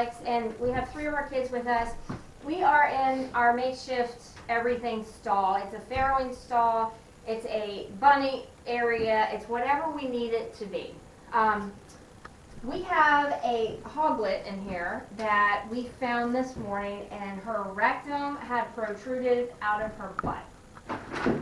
Alex, and we have 3 of our kids with us. We are in our makeshift everything stall. It's a farrowing stall. It's a bunny area. It's whatever we need it to be. We have a hoglet in here that we found this morning, and her rectum had protruded out of her butt.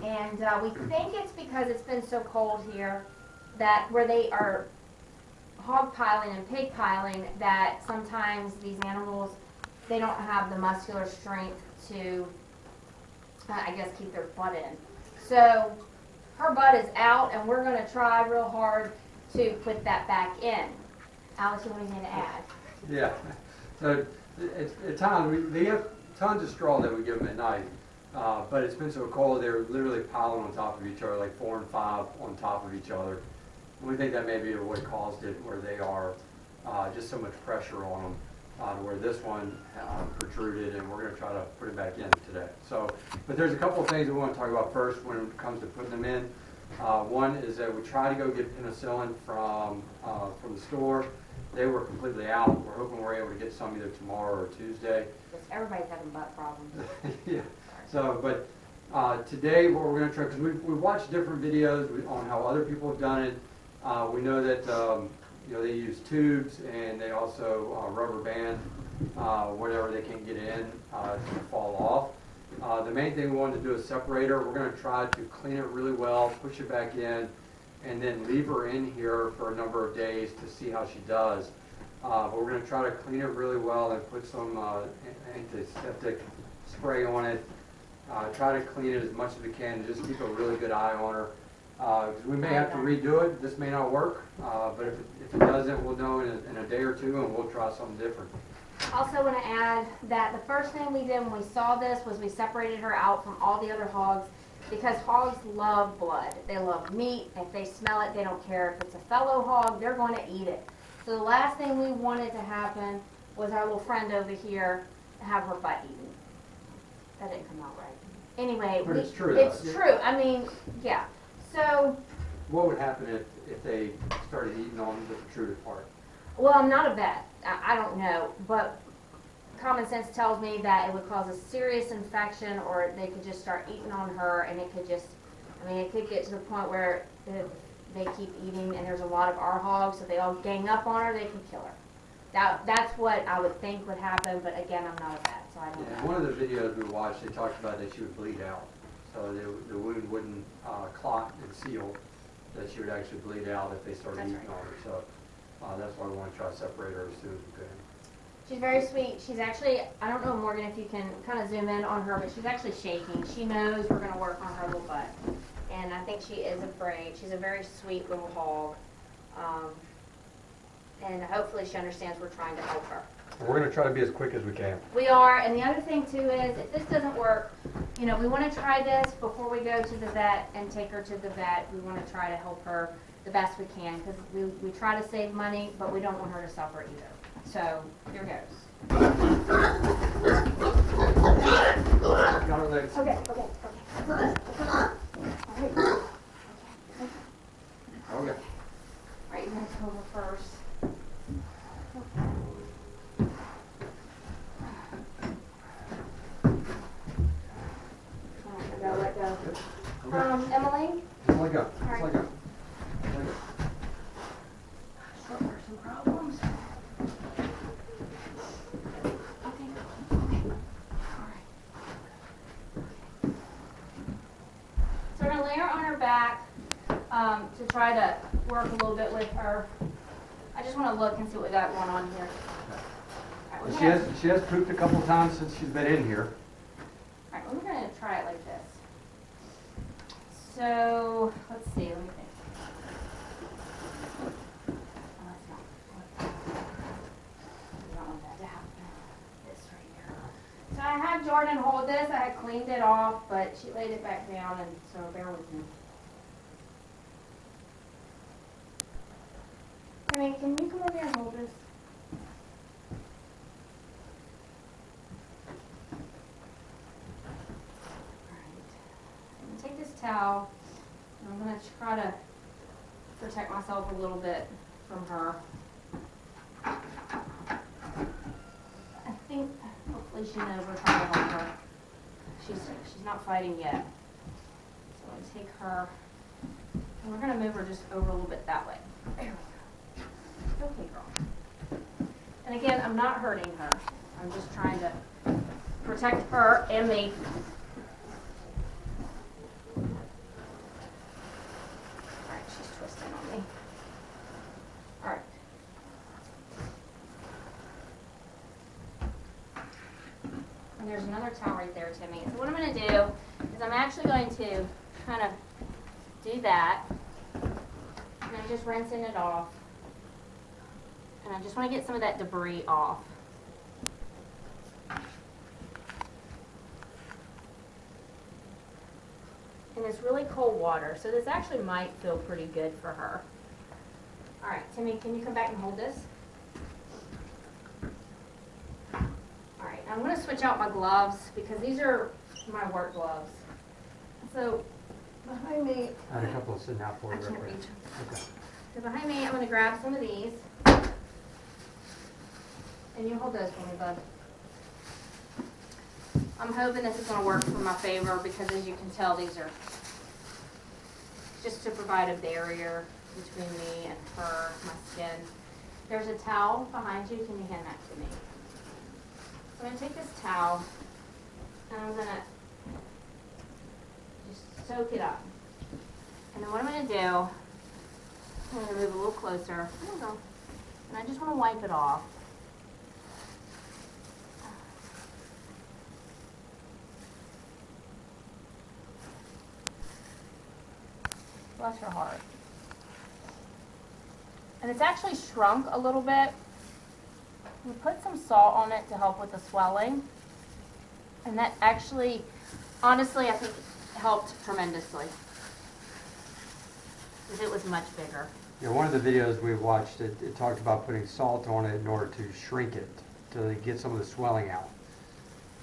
And we think it's because it's been so cold here that where they are hog piling and pig piling, that sometimes these animals, they don't have the muscular strength to, I guess, keep their butt in. So her butt is out, and we're going to try real hard to put that back in. Alex, you want anything to add? Yeah. So at times, they have tons of straw that we give them at night, but it's been so cold, they're literally piling on top of each other, like 4 and 5 on top of each other. And we think that may be what caused it, where they are just so much pressure on them, to where this one protruded, and we're going to try to put it back in today. So, but there's a couple of things we want to talk about first when it comes to putting them in. One is that we try to go get penicillin from the store. They were completely out. We're hoping we're able to get some either tomorrow or Tuesday. Everybody's having butt problems. Yeah. So, but today what we're going to try, because we've watched different videos on how other people have done it. We know that they use tubes, and they also rubber band whatever they can't get in to fall off. The main thing we wanted to do is separate her. We're going to try to clean it really well, push it back in, and then leave her in here for a number of days to see how she does. But we're going to try to clean it really well and put some antiseptic spray on it. Try to clean it as much as we can, and just keep a really good eye on her. Because we may have to redo it. This may not work, but if it doesn't, we'll know in a day or two, and we'll try something different. Also want to add that the first thing we did when we saw this was we separated her out from all the other hogs, because hogs love blood. They love meat. If they smell it, they don't care. If it's a fellow hog, they're going to eat it. So the last thing we wanted to happen was our little friend over here have her butt eaten. That didn't come out right. Anyway, But it's true. It's true. I mean, yeah. So, what would happen if they started eating on the protruded part? well, I'm not a vet. I don't know, but common sense tells me that it would cause a serious infection, or they could just start eating on her, and it could just, it could get to the point where if they keep eating, and there's a lot of our hogs, if they all gang up on her, they can kill her. That's what I would think would happen, but again, I'm not a vet, so I don't know. One of the videos we watched, they talked about that she would bleed out. So the wound wouldn't clot and seal, that she would actually bleed out if they started eating on her. So that's why we want to try to separate her as soon as we can. She's very sweet. She's actually, I don't know, Morgan, if you can kind of zoom in on her, but she's actually shaking. She knows we're going to work on her little butt. And I think she is afraid. She's a very sweet little hog. And hopefully she understands we're trying to help her. We're going to try to be as quick as we can. We are, and the other thing too is, if this doesn't work, we want to try this before we go to the vet and take her to the vet. We want to try to help her the best we can, because we try to save money, but we don't want her to suffer either. So, here goes. Got her legs. Okay. All right. Okay. All right, you're going to come over first. Let go. Okay. Emily? Just let go. All right. Just let go. Short person problems. Okay. All right. So we're going to lay her on her back to try to work a little bit with her. I just want to look and see what we got going on here. All right, She has pooped a couple times since she's been in here. all right, we're going to try it like this. So, let's see, let me think. Oh, that's not. We don't want that to happen. This right here. So I had Jordan hold this. I had cleaned it off, but she laid it back down, and so bear with me. I mean, can you come over here and hold this? Take this towel, and I'm going to try to protect myself a little bit from her. At least you know we're trying to help her. She's not fighting yet. So I'm gonna take her, and we're gonna move her just over a little bit that way. There we go. Okay, girl. And again, I'm not hurting her. I'm just trying to protect her and me. Alright, she's twisting on me. Alright. And there's another towel right there, Timmy. So what I'm going to do is I'm actually going to kind of do that. And I'm just rinsing it off. And I just want to get some of that debris off. And it's really cold water, so this actually might feel pretty good for her. All right, Timmy, can you come back and hold this? All right, I'm going to switch out my gloves because these are my work gloves. So behind me, I had a couple sitting out for I you. can't Right reach. there. Okay. So behind me, I'm going to grab some of these. And you hold those for me, bud. I'm hoping this is going to work for my favor because as you can tell, these are just to provide a barrier between me and her, my skin. There's a towel behind you. Can you hand that to me? So I'm going to take this towel and I'm going to just soak it up. And then what I'm going to do, I'm going to move a little closer. There we go. And I just want to wipe it off. Bless her heart. And it's actually shrunk a little bit. We put some salt on it to help with the swelling. And that actually, honestly, I think helped tremendously. Because it was much bigger. Yeah, one of the videos we watched, it talked about putting salt on it in order to shrink it, to get some of the swelling out.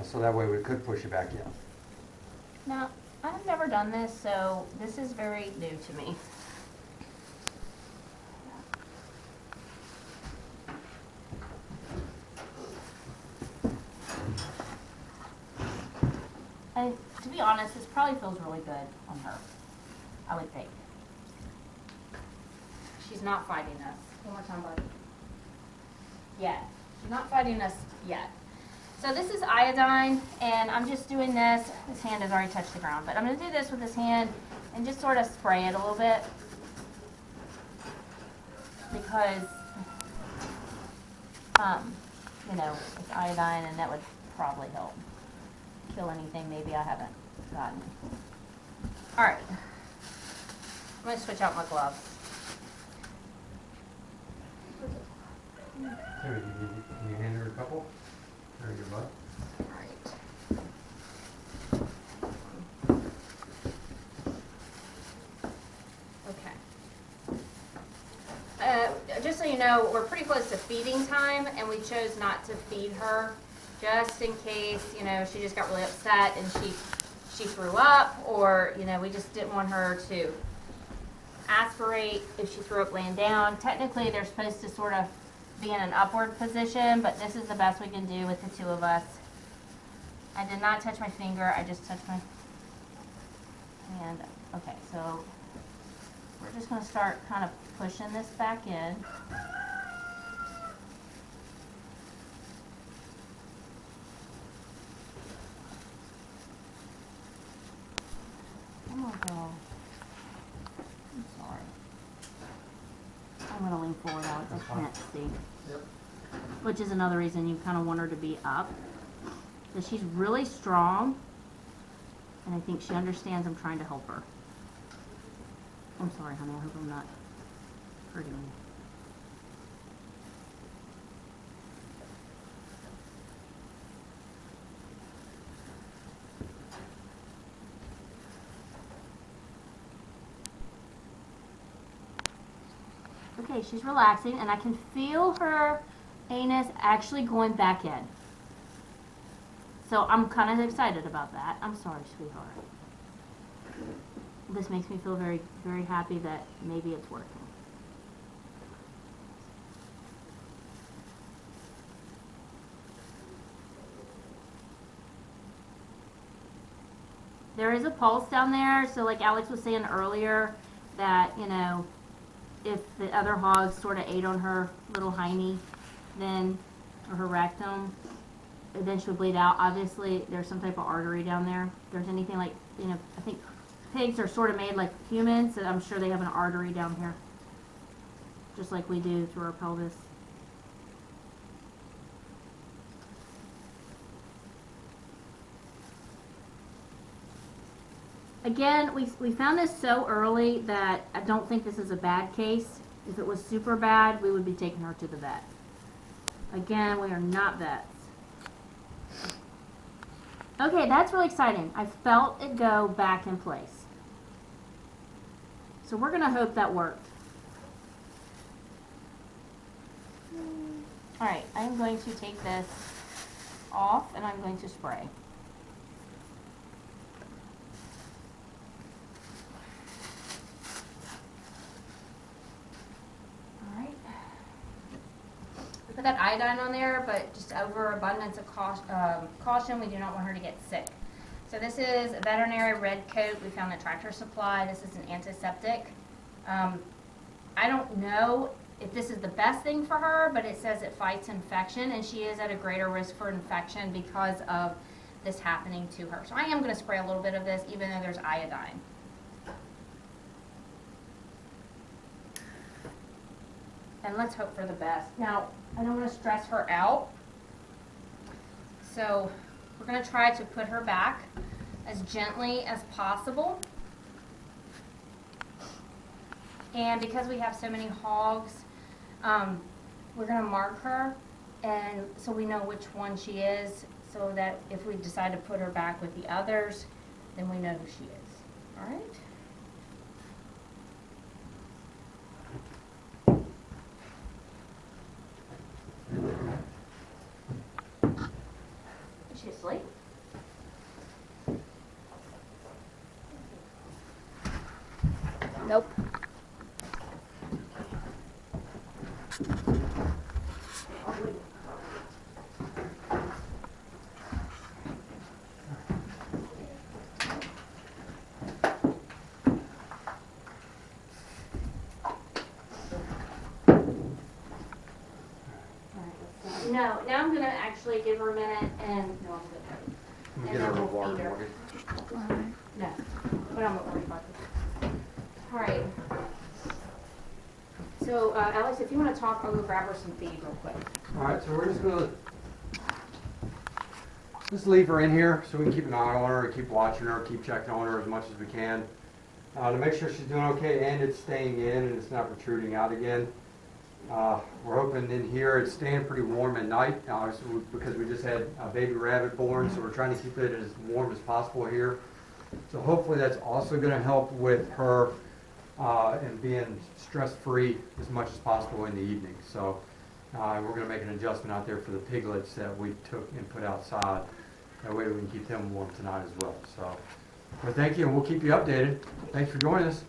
So that way we could push it back in. Now, I've never done this, so this is very new to me. And to be honest, this probably feels really good on her, I would think. She's not fighting us. One more time, buddy. Yet. She's not fighting us yet. So this is iodine, and I'm just doing this. This hand has already touched the ground, but I'm going to do this with this hand and just sort of spray it a little bit because, you know, it's iodine, and that would probably help kill anything maybe I haven't gotten. All right. I'm going to switch out my gloves. Terry, can you hand her a couple? There you go. Just so you know, we're pretty close to feeding time, and we chose not to feed her just in case, you know, she just got really upset and she threw up, or, you know, we just didn't want her to aspirate if she threw up laying down. Technically, they're supposed to sort of be in an upward position, but this is the best we can do with the two of us. I did not touch my finger, I just touched my hand. Okay, so we're just going to start kind of pushing this back in. Oh, girl. I'm sorry. I'm going to lean forward, Alex. I can't see. Yep. Which is another reason you kind of want her to be up. So she's really strong, and I think she understands I'm trying to help her. I'm sorry, honey. I hope I'm not hurting you. Okay, she's relaxing, and I can feel her anus actually going back in. So I'm kind of excited about that. I'm sorry, sweetheart. This makes me feel very, very happy that maybe it's working. there is a pulse down there, so like Alex was saying earlier, that, you know, if the other hogs sort of ate on her little hiney, then, or her rectum, then she'll bleed out. Obviously, there's some type of artery down there. If there's anything like, you know, I think pigs are sort of made like humans, so I'm sure they have an artery down here, just like we do through our pelvis. Again, we found this so early that I don't think this is a bad case. If it was super bad, we would be taking her to the vet. Again, we are not vets. Okay, that's really exciting. I felt it go back in place. So we're gonna hope that worked. All right, I'm going to take this off and I'm going to spray. Put that iodine on there, but just over abundance of caution, we do not want her to get sick. So this is a veterinary red coat we found at Tractor Supply. This is an antiseptic. I don't know if this is the best thing for her, but it says it fights infection, and she is at a greater risk for infection because of this happening to her. So I am going to spray a little bit of this, even though there's iodine. And let's hope for the best. Now, I don't want to stress her out, so we're going to try to put her back as gently as possible. And because we have so many hogs, we're going to mark her, and so we know which one she is, so that if we decide to put her back with the others, then we know who she is. All right? Is she asleep? Nope. No, now I'm going to actually give her a minute and, no, I'm good. Get her a water, Morgan. No, but I'm not worried about this. All right. So, Alex, if you want to talk, I'll go grab her some feed real quick. All right, so we're just going to just leave her in here so we can keep an eye on her and keep watching her, keep checking on her as much as we can to make sure she's doing okay and it's staying in and it's not protruding out again. We're hoping in here it's staying pretty warm at night because we just had a baby rabbit born, so we're trying to keep it as warm as possible here. So hopefully that's also going to help with her and being stress-free as much as possible in the evening. So we're going to make an adjustment out there for the piglets that we took and put outside. That way we can keep them warm tonight as well. So, well, thank you, and we'll keep you updated. Thanks for joining us.